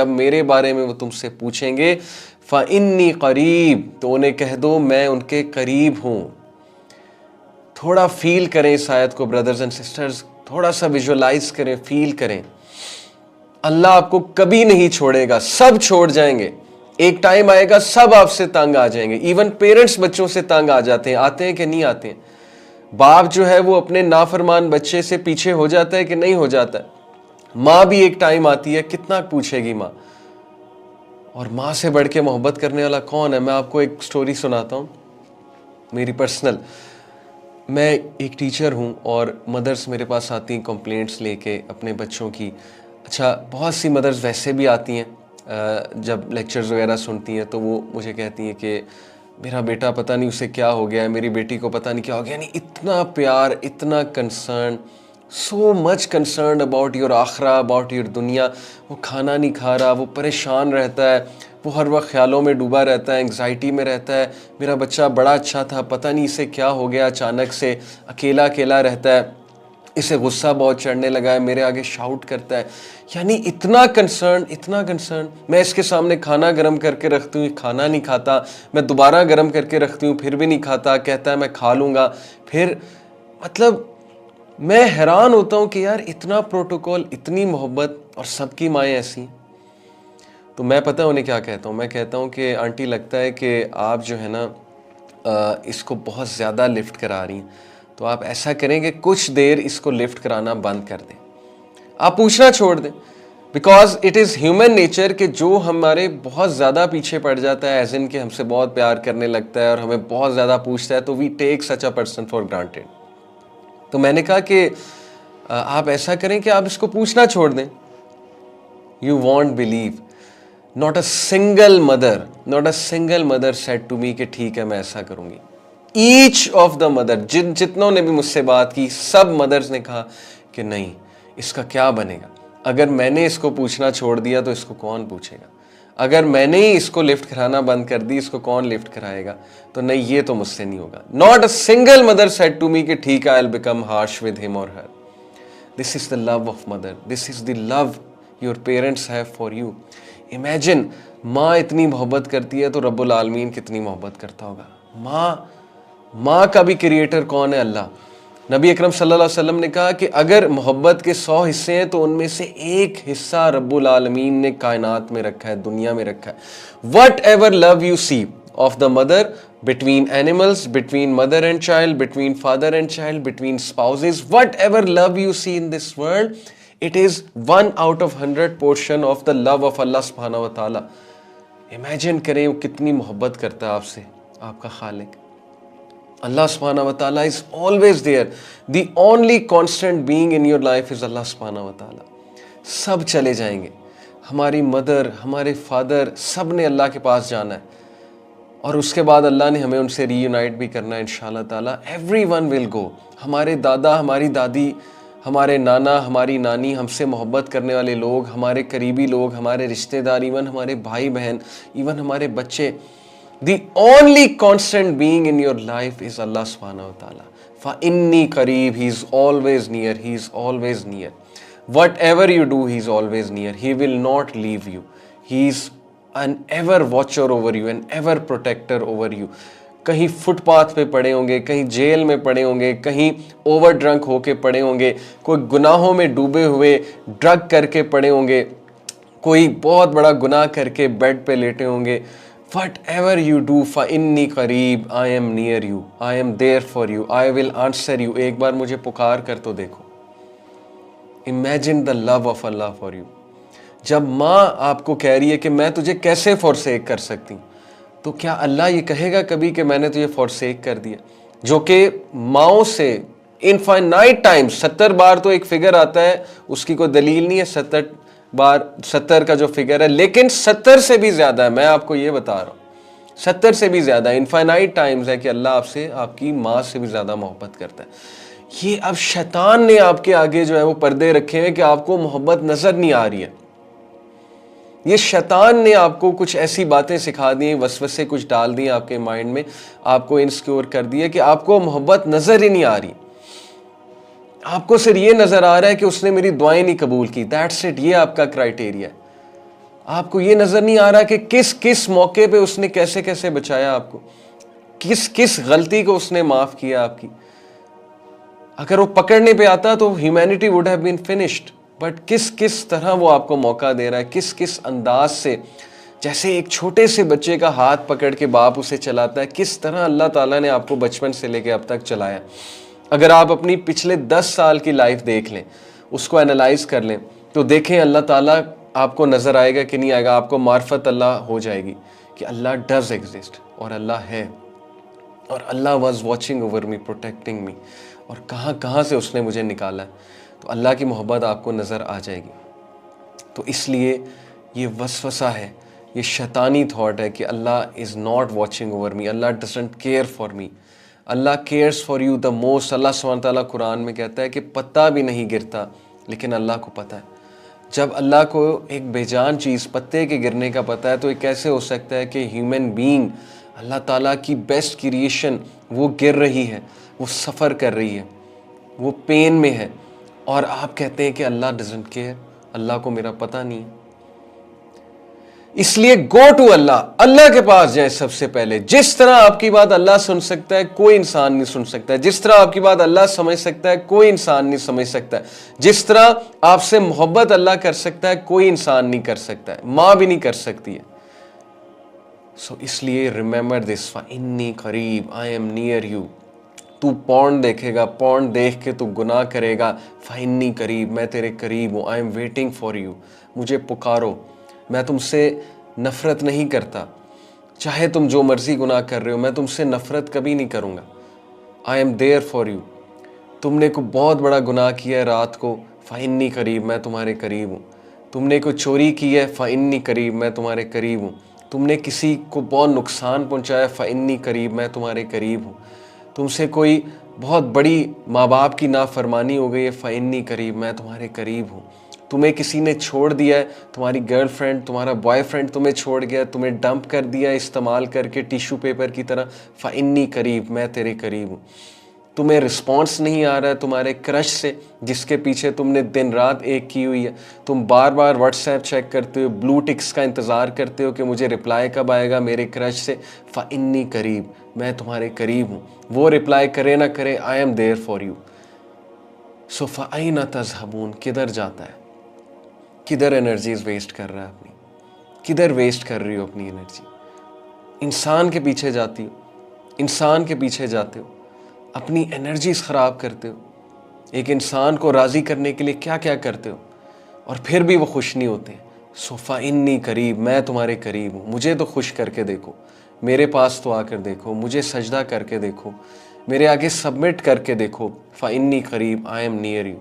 जब मेरे बारे में वो तुमसे पूछेंगे फ़इन्नी करीब, तो उन्हें कह दो मैं उनके करीब हूँ। थोड़ा फील करें इस आयत को ब्रदर्स एंड सिस्टर्स, थोड़ा सा विजुअलाइज करें, फील करें। अल्लाह आपको कभी नहीं छोड़ेगा, सब छोड़ जाएंगे, एक टाइम आएगा सब आपसे तंग आ जाएंगे। इवन पेरेंट्स बच्चों से तंग आ जाते हैं, आते हैं कि नहीं आते हैं? बाप जो है वो अपने नाफरमान बच्चे से पीछे हो जाता है कि नहीं हो जाता है? माँ भी एक टाइम आती है, कितना पूछेगी माँ। और माँ से बढ़ के मोहब्बत करने वाला कौन है? मैं आपको एक स्टोरी सुनाता हूँ मेरी पर्सनल। मैं एक टीचर हूँ और मदर्स मेरे पास आती हैं कंप्लेंट्स लेके अपने बच्चों की। अच्छा, बहुत सी मदर्स वैसे भी आती हैं, जब लेक्चर्स वगैरह सुनती हैं तो वो मुझे कहती हैं कि मेरा बेटा पता नहीं उसे क्या हो गया है, मेरी बेटी को पता नहीं क्या हो गया। नहीं, इतना प्यार, इतना concern, so much concern about your आखरा, अबाउट योर दुनिया। वो खाना नहीं खा रहा, वो परेशान रहता है, वो हर वक्त ख्यालों में डूबा रहता है, एंग्जाइटी में रहता है। मेरा बच्चा बड़ा अच्छा था, पता नहीं इसे क्या हो गया, अचानक से अकेला अकेला रहता है, इसे गुस्सा बहुत चढ़ने लगा है, मेरे आगे शाउट करता है। यानी इतना कंसर्न, इतना कंसर्न। मैं इसके सामने खाना गर्म करके रखती हूँ, खाना नहीं खाता, मैं दोबारा गर्म करके रखती हूँ, फिर भी नहीं खाता, कहता है मैं खा लूँगा फिर। मतलब मैं हैरान होता हूँ कि यार इतना प्रोटोकॉल, इतनी मोहब्बत, और सबकी माएँ ऐसी। तो मैं पता है उन्हें क्या कहता हूँ? मैं कहता हूँ कि आंटी लगता है कि आप जो है ना इसको बहुत ज़्यादा लिफ्ट करा रही हैं, तो आप ऐसा करें कि कुछ देर इसको लिफ्ट कराना बंद कर दें, आप पूछना छोड़ दें। Because it is human nature कि जो हमारे बहुत ज़्यादा पीछे पड़ जाता है, एज इन कि हमसे बहुत प्यार करने लगता है और हमें बहुत ज़्यादा पूछता है, तो we take such a person for granted. तो मैंने कहा कि आप ऐसा करें कि आप इसको पूछना छोड़ दें। You won't believe, not a single mother said to me कि ठीक है मैं ऐसा करूंगी। ईच ऑफ द मदर, जितनों ने भी मुझसे बात की, सब मदर्स ने कहा कि नहीं, इसका क्या बनेगा? अगर मैंने इसको पूछना छोड़ दिया तो इसको कौन पूछेगा? अगर मैंने ही इसको लिफ्ट कराना बंद कर दी, इसको कौन लिफ्ट कराएगा? तो नहीं, ये तो मुझसे नहीं होगा। Not a single mother said to me कि ठीक है I will become harsh with him और her. This is the love of mother, this is the love your parents have for you. Imagine, माँ इतनी मोहब्बत करती है तो रब्बुल आलमीन कितनी मोहब्बत करता होगा। माँ का भी क्रिएटर कौन है? अल्लाह। नबी अकरम सल्लल्लाहु अलैहि वसल्लम ने कहा कि अगर मोहब्बत के 100 हिस्से हैं तो उनमें से एक हिस्सा रब्बुल आलमीन ने कायनात में रखा है, दुनिया में रखा है। Whatever love you see of the mother, between animals, between mother and child, between father and child, between spouses, whatever love you see in this world, it is 1 out of 100 portion of the love of Allah subhanahu wa ta'ala. Imagine करें वो कितनी मोहब्बत करता है आपसे, आपका खालिक। Allah subhanahu wa ta'ala is always there. The only constant being in your life is Allah subhanahu wa ta'ala. सब चले जाएंगे, हमारी मदर, हमारे फादर, सब ने अल्लाह के पास जाना है, और उसके बाद अल्लाह ने हमें उनसे रीयूनाइट भी करना है इंशाल्लाह ताला। Everyone will go. हमारे दादा, हमारी दादी, हमारे नाना, हमारी नानी, हमसे मोहब्बत करने वाले लोग, हमारे करीबी लोग, हमारे रिश्तेदार, इवन हमारे भाई बहन, इवन हमारे बच्चे। The only constant being in your life is Allah सुब्हानहू व तआला। फ़इन्नी करीब, he is always near, he is always near. Whatever you do, he is always near, he will not leave you, he is an ever watcher over you, an ever protector over you। कहीं footpath पे पड़े होंगे, कहीं jail में पड़े होंगे, कहीं over drunk होके पड़े होंगे, कोई गुनाहों में डूबे हुए ड्रग करके पड़े होंगे, कोई बहुत बड़ा गुनाह करके बेड पे लेटे होंगे। Whatever you do, फ़इन्नी करीब, I am near you, I am there for you, I will answer you। एक बार मुझे पुकार कर तो देखो। Imagine the love of Allah for you। जब माँ आपको कह रही है कि मैं तुझे कैसे फॉरसेक कर सकती हूँ, तो क्या अल्लाह ये कहेगा कभी कि मैंने तुझे फॉरसेक कर दिया? जो कि माओ से इनफाइनाइट टाइम्स, 70 बार तो एक फिगर आता है, उसकी कोई दलील नहीं है 70 बार, 70 का जो फिगर है, लेकिन 70 से भी ज़्यादा है। मैं आपको ये बता रहा हूँ, 70 से भी ज़्यादा इनफाइनाइट टाइम्स है कि अल्लाह आपसे, आपकी माँ से भी ज़्यादा मोहब्बत करता है। ये अब शैतान ने आपके आगे जो है वो पर्दे रखे हैं कि आपको मोहब्बत नज़र नहीं आ रही है। ये शैतान ने आपको कुछ ऐसी बातें सिखा दी, वसवसे कुछ डाल दिए आपके माइंड में, आपको इनसिक्योर कर दिए कि आपको मोहब्बत नजर ही नहीं आ रही। आपको सिर्फ ये नजर आ रहा है कि उसने मेरी दुआएं नहीं कबूल की, दैट्स इट। ये आपका क्राइटेरिया है। आपको ये नजर नहीं आ रहा कि किस किस मौके पे उसने कैसे कैसे बचाया आपको, किस किस गलती को उसने माफ किया आपकी। अगर वो पकड़ने पे आता तो humanity would have been finished, but किस किस तरह वो आपको मौका दे रहा है, किस किस अंदाज से, जैसे एक छोटे से बच्चे का हाथ पकड़ के बाप उसे चलाता है, किस तरह अल्लाह ताला ने आपको बचपन से लेके अब तक चलाया। अगर आप अपनी पिछले 10 साल की लाइफ देख लें, उसको एनालाइज कर लें, तो देखें अल्लाह ताला आपको नजर आएगा कि नहीं आएगा, आपको मार्फत अल्लाह हो जाएगी कि अल्लाह डज एग्जिस्ट और अल्लाह है, और Allah was watching over me, protecting me, और कहाँ कहाँ से उसने मुझे निकाला है। तो अल्लाह की मोहब्बत आपको नज़र आ जाएगी। तो इसलिए ये वसवसा है, ये शैतानी थॉट है कि Allah is not watching over me, Allah doesn't care for me. Allah cares for you the most. Allah सुब्हान तआला कुरान में कहता है कि पत्ता भी नहीं गिरता, लेकिन अल्लाह को पता है। जब अल्लाह को एक बेजान चीज़ पत्ते के गिरने का पता है, तो ये कैसे हो सकता है कि ह्यूमन बीइंग, अल्लाह ताला की बेस्ट क्रिएशन, वो गिर रही है, वो सफ़र कर रही है, वो पेन में है, और आप कहते हैं कि अल्लाह डजंट केयर, अल्लाह को मेरा पता नहीं है। इसलिए गो टू अल्लाह, अल्लाह के पास जाए सबसे पहले। जिस तरह आपकी बात अल्लाह सुन सकता है, कोई इंसान नहीं सुन सकता है। जिस तरह आपकी बात अल्लाह समझ सकता है, कोई इंसान नहीं समझ सकता है। जिस तरह आपसे मोहब्बत अल्लाह कर सकता है, कोई इंसान नहीं कर सकता है, माँ भी नहीं कर सकती है। सो इसलिए रिमेंबर दिस, फइन्नी करीब, आई एम नियर यू। तू पॉर्न देखेगा, पॉर्न देख के तू गुनाह करेगा, फइन्नी करीब, मैं तेरे करीब हूँ, I am waiting for you. मुझे पुकारो, मैं तुमसे नफ़रत नहीं करता, चाहे तुम जो मर्जी गुनाह कर रहे हो, मैं तुमसे नफ़रत कभी नहीं करूँगा। I am there for you. तुमने को बहुत बड़ा गुनाह किया है रात को, फ़इन्नी करीब, मैं तुम्हारे करीब हूँ। तुमने को चोरी की है, फ़इन्नी करीब, मैं तुम्हारे करीब हूँ। तुमने किसी को बहुत नुकसान पहुँचाया, फ़इन्नी करीब, मैं तुम्हारे करीब हूँ। तुमसे कोई बहुत बड़ी माँ बाप की नाफरमानी हो गई है, फ़इन्नी करीब, मैं तुम्हारे करीब हूँ। तुम्हें किसी ने छोड़ दिया है, तुम्हारी गर्लफ्रेंड, तुम्हारा बॉयफ्रेंड तुम्हें छोड़ गया, तुम्हें डंप कर दिया इस्तेमाल करके टिश्यू पेपर की तरह, फ़इन्नी करीब, मैं तेरे करीब हूँ। तुम्हें रिस्पॉन्स नहीं आ रहा है तुम्हारे क्रश से, जिसके पीछे तुमने दिन रात एक की हुई है। तुम बार बार व्हाट्सएप चेक करते हो, ब्लू टिक्स का इंतज़ार करते हो कि मुझे रिप्लाई कब आएगा मेरे क्रश से, फ़इन्नी करीब, मैं तुम्हारे करीब हूँ। वो रिप्लाई करे ना करे, I am there for you. So फ़अयना तज़हबून, किधर जाता है, किधर एनर्जीज वेस्ट कर रहा है अपनी, किधर वेस्ट कर रही हो अपनी एनर्जी। इंसान के पीछे जाती हो, इंसान के पीछे जाते हो, अपनी एनर्जीज ख़राब करते हो। एक इंसान को राज़ी करने के लिए क्या क्या करते हो, और फिर भी वो खुश नहीं होते। सो फ़इन्नी करीब, मैं तुम्हारे करीब हूँ। मुझे तो खुश करके देखो, मेरे पास तो आकर देखो, मुझे सजदा करके देखो, मेरे आगे सबमिट करके देखो। फ़इन्नी करीब, आई एम नियर यू।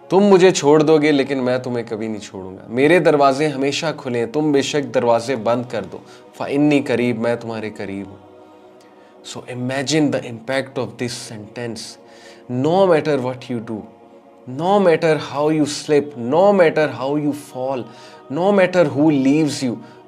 तुम मुझे छोड़ दोगे, लेकिन मैं तुम्हें कभी नहीं छोड़ूंगा। मेरे दरवाजे हमेशा खुले हैं, तुम बेशक दरवाजे बंद कर दो, फ़इन्नी करीब, मैं तुम्हारे करीब हूँ। So imagine the impact of this sentence. No matter what you do, no matter how you slip, no matter how you fall, no matter who leaves you,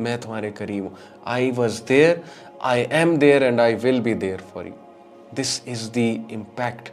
मैं तुम्हारे करीब हूँ। I was there, I am there, and I will be there for you. This is the impact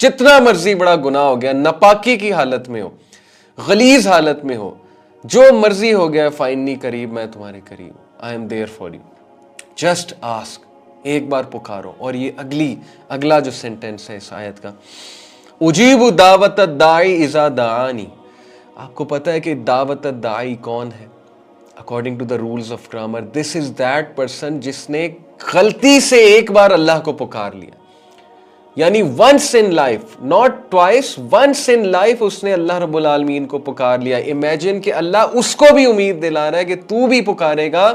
जितना मर्जी बड़ा गुनाह हो गया, नापाकी की हालत में हो, गलीज हालत में हो, जो मर्जी हो गया, फ़इन्नी करीब, मैं तुम्हारे करीब हूँ, I am there for you. Just ask, एक बार पुकारो। और ये अगला जो सेंटेंस है इस आयत का, उजीबु दावत दाई इज़ा दाआनी। आपको पता है कि दावत दाई कौन है? According to the rules of grammar, this is that person जिसने गलती से एक बार अल्लाह को पुकार लिया, यानी once in life, not twice, once in life उसने अल्लाह रब्बुल आलमीन को पुकार लिया। इमेजिन कि अल्लाह उसको भी उम्मीद दिला रहा है कि तू भी पुकारेगा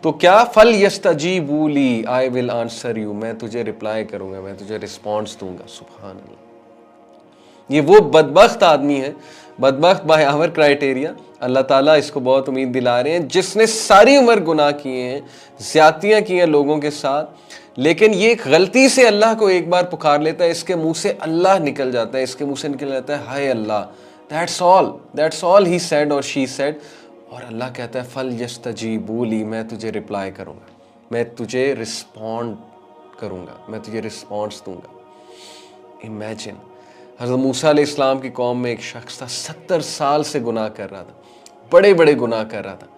तो क्या, फल यस्तजीबू ली, आई विल आंसर यू, मैं तुझे रिप्लाई करूंगा, मैं तुझे रिस्पॉन्स दूंगा। सुभान अल्लाह। ये वो बदबख्त आदमी है, बदबख्त बाय आवर क्राइटेरिया, अल्लाह ताला इसको बहुत उम्मीद दिला रहे हैं, जिसने सारी उम्र गुनाह किए हैं, ज्यादतियां की हैं लोगों के साथ, लेकिन ये गलती से अल्लाह को एक बार पुकार लेता है, इसके मुंह से अल्लाह निकल जाता है, इसके मुंह से निकल जाता है हाय अल्लाह। दैट्स ऑल ही सेड और शी सेड। और अल्लाह कहता है फल यस्तजीबू ली, मैं तुझे रिप्लाई करूंगा, मैं तुझे रिस्पॉन्ड करूँगा, मैं तुझे रिस्पॉन्स दूंगा। इमेजिन, हज़रत मूसा अलैहिस्सलाम की कौम में एक शख्स था, 70 साल से गुनाह कर रहा था, बड़े बड़े गुनाह कर रहा था।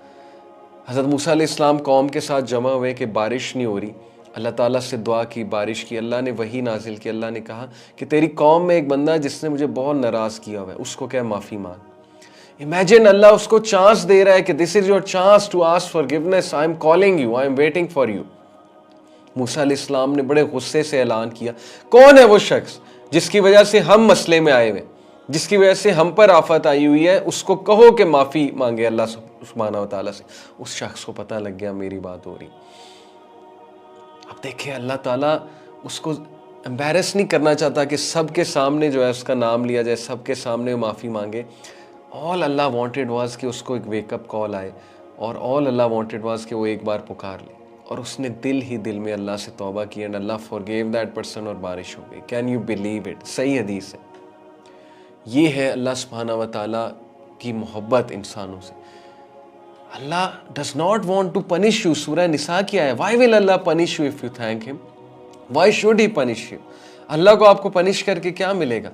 हज़रत मूसा अलैहिस्सलाम कौम के साथ जमा हुए कि बारिश नहीं हो रही, अल्लाह ताला से दुआ की, बारिश की, अल्लाह ने वही नाजिल की। अल्लाह ने कहा कि तेरी कौम में एक बंदा जिसने मुझे बहुत नाराज़ किया हुआ है, उसको क्या माफ़ी मांग। इमेजिन, अल्लाह उसको चांस दे रहा है कि this is your chance to ask forgiveness, I am calling you, I am waiting for you. Musa अलैहिस्सलाम ने बड़े गुस्से से ऐलान किया, कौन है वो शख्स जिसकी वजह से हम मसले में आए हुए, जिसकी वजह से हम पर आफत आई हुई है, उसको कहो कि माफ़ी मांगे अल्लाह सुब्हानहू व तआला से। उस शख्स को पता लग गया मेरी बात हो रही। अब देखिए, अल्लाह ताला उसको एम्बैरस नहीं करना चाहता कि सबके सामने जो है उसका नाम लिया जाए, सबके सामने माफ़ी मांगे। ऑल अल्लाह वांटेड वाज कि उसको एक वेकअप कॉल आए, और ऑल अल्लाह वांटेड वाज कि वो एक बार पुकार ले, और उसने दिल ही दिल में अल्लाह से तौबा की, and Allah forgive that person, और बारिश हो गई। Can you believe it? सही हदीस है। ये है अल्लाह सुब्हानहू व तआला की मोहब्बत इंसानों से। Allah does not want to punish you. सूरह निसा क्या है? Why will Allah punish you if you thank him? Why should he punish you? Allah को आपको पनिश करके क्या मिलेगा?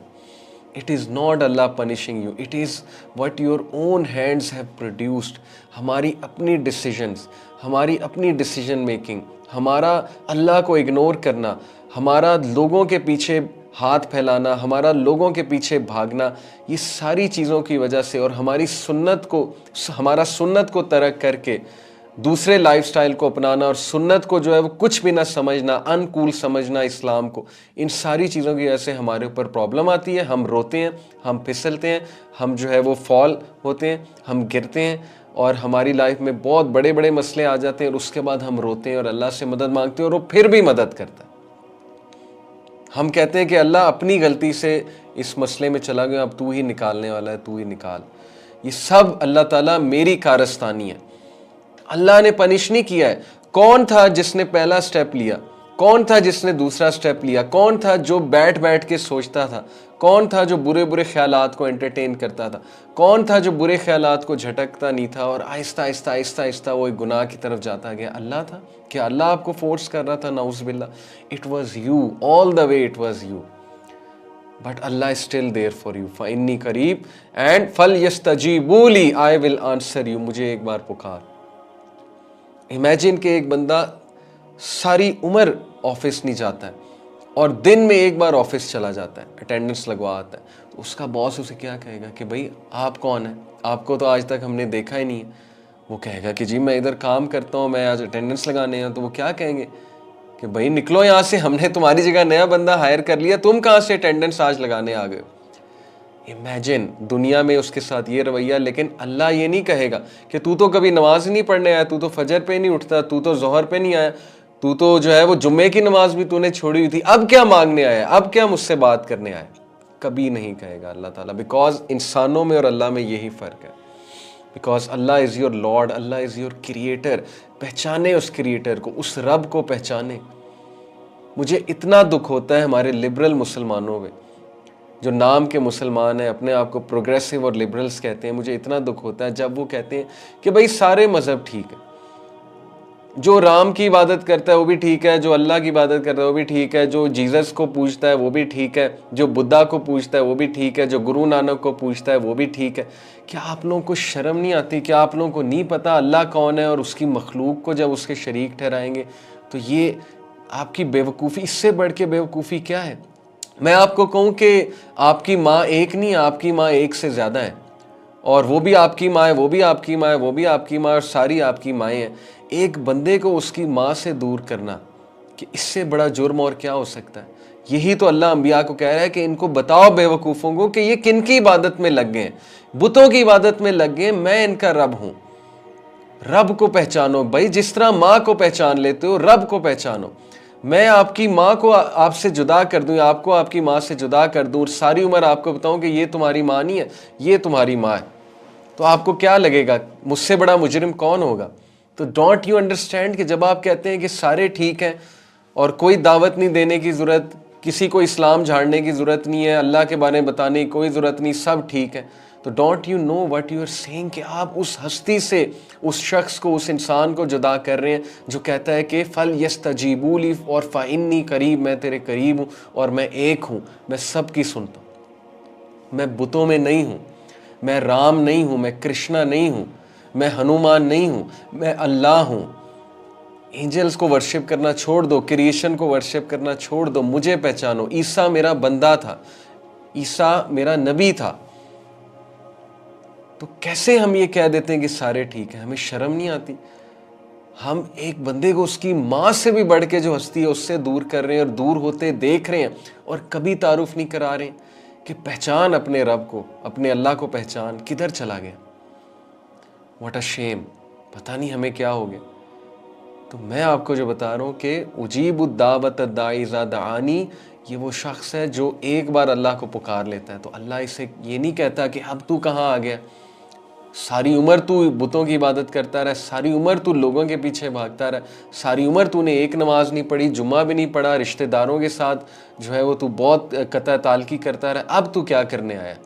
It is not Allah punishing you, it is what your own hands have produced. हमारी अपनी decisions, हमारी अपनी decision making, हमारा अल्लाह को इग्नोर करना, हमारा लोगों के पीछे हाथ फैलाना, हमारा लोगों के पीछे भागना, ये सारी चीज़ों की वजह से, और हमारी सुन्नत को, हमारा सुन्नत को तर्क करके दूसरे लाइफस्टाइल को अपनाना, और सुन्नत को जो है वो कुछ भी ना समझना, अनकूल समझना इस्लाम को, इन सारी चीज़ों की वजह से हमारे ऊपर प्रॉब्लम आती है। हम रोते हैं, हम फिसलते हैं, हम जो है वो फॉल होते हैं, हम गिरते हैं, और हमारी लाइफ में बहुत बड़े बड़े मसले आ जाते हैं, और उसके बाद हम रोते हैं और अल्लाह से मदद मांगते हैं, और वो फिर भी मदद करता है। हम कहते हैं कि अल्लाह अपनी गलती से इस मसले में चला गया, अब तू ही निकालने वाला है, तू ही निकाल। ये सब अल्लाह ताला मेरी कारस्तानी है। अल्लाह ने पनिश नहीं किया है। कौन था जिसने पहला स्टेप लिया? कौन था जिसने दूसरा स्टेप लिया? कौन था जो बैठ बैठ के सोचता था? कौन था जो बुरे बुरे ख्यालात को एंटरटेन करता था? कौन था जो बुरे ख्यालात को झटकता नहीं था और आहिस्ता आहिस्ता आहिस्ता आहिस्ता वो एक गुनाह की तरफ जाता गया? अल्लाह था। क्या अल्लाह आपको फोर्स कर रहा था? नाउज़ बिल्लाह, it was you, all the way it was you. But Allah is still there for you. फ़इन्नी करीब एंड फल यस्तजीबू ली, आई विल आंसर यू। मुझे एक बार पुकार। इमेजिन कि एक बंदा सारी उम्र ऑफिस नहीं जाता है और दिन में एक बार ऑफिस चला जाता है, अटेंडेंस लगवा आता है, तो उसका बॉस उसे क्या कहेगा कि भाई आप कौन है, आपको तो आज तक हमने देखा ही नहीं है। वो कहेगा कि जी मैं इधर काम करता हूँ, मैं आज अटेंडेंस लगाने हैं। तो वो क्या कहेंगे कि भाई निकलो यहाँ से, हमने तुम्हारी जगह नया बंदा हायर कर लिया, तुम कहाँ से अटेंडेंस आज लगाने आ गए? इमेजिन, दुनिया में उसके साथ ये रवैया। लेकिन अल्लाह ये नहीं कहेगा कि तू तो कभी नमाज नहीं पढ़ने आया, तू तो फजर पे नहीं उठता, तू तो जोहर पे नहीं आया, तू तो जो है वो जुम्मे की नमाज भी तूने छोड़ी हुई थी, अब क्या मांगने आया, अब क्या मुझसे बात करने आया? कभी नहीं कहेगा अल्लाह ताला। बिकॉज इंसानों में और अल्लाह में यही फ़र्क है। Because Allah is your Lord, Allah is your creator. पहचाने उस क्रिएटर को, उस रब को पहचाने। मुझे इतना दुख होता है हमारे लिबरल मुसलमानों में, जो नाम के मुसलमान हैं, अपने आप को प्रोग्रेसिव और लिबरल्स कहते हैं। मुझे इतना दुख होता है जब वो कहते हैं कि भाई सारे मज़हब ठीक है, जो राम की इबादत करता है वो भी ठीक है, जो अल्लाह की इबादत करता है वो भी ठीक है, जो जीसस को पूजता है वो भी ठीक है, जो बुद्धा को पूजता है वो भी ठीक है, जो गुरु नानक को पूजता है वो भी ठीक है। क्या आप लोगों को शर्म नहीं आती? क्या आप लोगों को नहीं पता अल्लाह कौन है? और उसकी मखलूक को जब उसके शरीक ठहराएंगे तो ये आपकी बेवकूफ़ी, इससे बढ़ के बेवकूफ़ी क्या है? मैं आपको कहूँ कि आपकी माँ एक नहीं, आपकी माँ एक से ज़्यादा है, और वो भी आपकी माँ है, वो भी आपकी माँ है, वो भी आपकी माँ है, और सारी आपकी माएँ हैं। एक बंदे को उसकी माँ से दूर करना, कि इससे बड़ा जुर्म और क्या हो सकता है? यही तो अल्लाह अंबिया को कह रहा है कि इनको बताओ बेवकूफ़ों को कि ये किन की इबादत में लग गए हैं? बुतों की इबादत में लग गए। मैं इनका रब हूँ। रब को पहचानो भाई, जिस तरह माँ को पहचान लेते हो, रब को पहचानो। मैं आपकी माँ को आपसे जुदा कर दूँ, आपको आपकी माँ से जुदा कर दूँ, और सारी उम्र आपको बताऊँ कि ये तुम्हारी माँ नहीं है, ये तुम्हारी माँ है, तो आपको क्या लगेगा? मुझसे बड़ा मुजरिम कौन होगा? तो डोंट यू अंडरस्टैंड कि जब आप कहते हैं कि सारे ठीक हैं और कोई दावत नहीं देने की ज़रूरत, किसी को इस्लाम झाड़ने की ज़रूरत नहीं है, अल्लाह के बारे में बताने की कोई ज़रूरत नहीं, सब ठीक है, तो don't you know what you are saying, कि आप उस हस्ती से उस शख्स को, उस इंसान को जुदा कर रहे हैं जो कहता है कि फल यस्तजीबू ली और फ़इन्नी करीब, मैं तेरे करीब हूँ और मैं एक हूँ, मैं सब की सुनता हूँ, मैं बुतों में नहीं हूँ, मैं राम नहीं हूँ, मैं कृष्णा नहीं हूँ, मैं हनुमान नहीं हूँ, मैं अल्लाह हूँ। एंजल्स को वर्शिप करना छोड़ दो, क्रिएशन को वर्शिप करना छोड़ दो, मुझे पहचानो। ईसा मेरा बंदा था, ईसा मेरा नबी था। तो कैसे हम ये कह देते हैं कि सारे ठीक है? हमें शर्म नहीं आती? हम एक बंदे को उसकी माँ से भी बढ़ के जो हस्ती है उससे दूर कर रहे हैं और दूर होते देख रहे हैं और कभी तारुफ नहीं करा रहे कि पहचान अपने रब को, अपने अल्लाह को पहचान। किधर चला गया? What a shame. पता नहीं हमें क्या हो गया। तो मैं आपको जो बता रहा हूँ कि उजीबुद्दावत दाई इज़ा दआनी, ये वो शख्स है जो एक बार अल्लाह को पुकार लेता है तो अल्लाह इसे ये नहीं कहता कि अब तू कहाँ आ गया, सारी उम्र तू बुतों की इबादत करता रहा, सारी उम्र तू लोगों के पीछे भागता रहा, सारी उम्र तूने एक नमाज नहीं पढ़ी, जुम्मा भी नहीं पढ़ा, रिश्तेदारों के साथ जो है वो तू बहुत कता ताल्की करता रहा, अब तू क्या करने आया?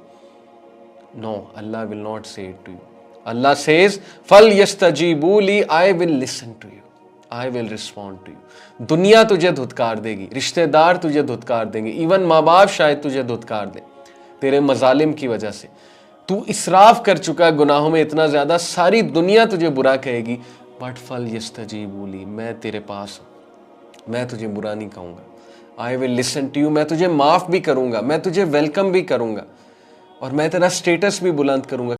No, Allah will not say it to you. Allah says फल यस्तजीबू ली, I will listen to you, I will respond to you. दुनिया तुझे धुतकार देगी, रिश्तेदार तुझे धुतकार देंगे, इवन माँ बाप शायद तुझे धुतकार दें तेरे मजालिम की वजह से। तू इसराफ कर चुका है गुनाहों में इतना ज्यादा, सारी दुनिया तुझे बुरा कहेगी, बट फल यस्तजीबू ली, मैं तेरे पास हूं, मैं तुझे बुरा नहीं कहूंगा। I will listen to you, मैं तुझे माफ भी करूंगा, मैं तुझे वेलकम भी करूंगा और मैं तेरा स्टेटस भी बुलंद करूंगा।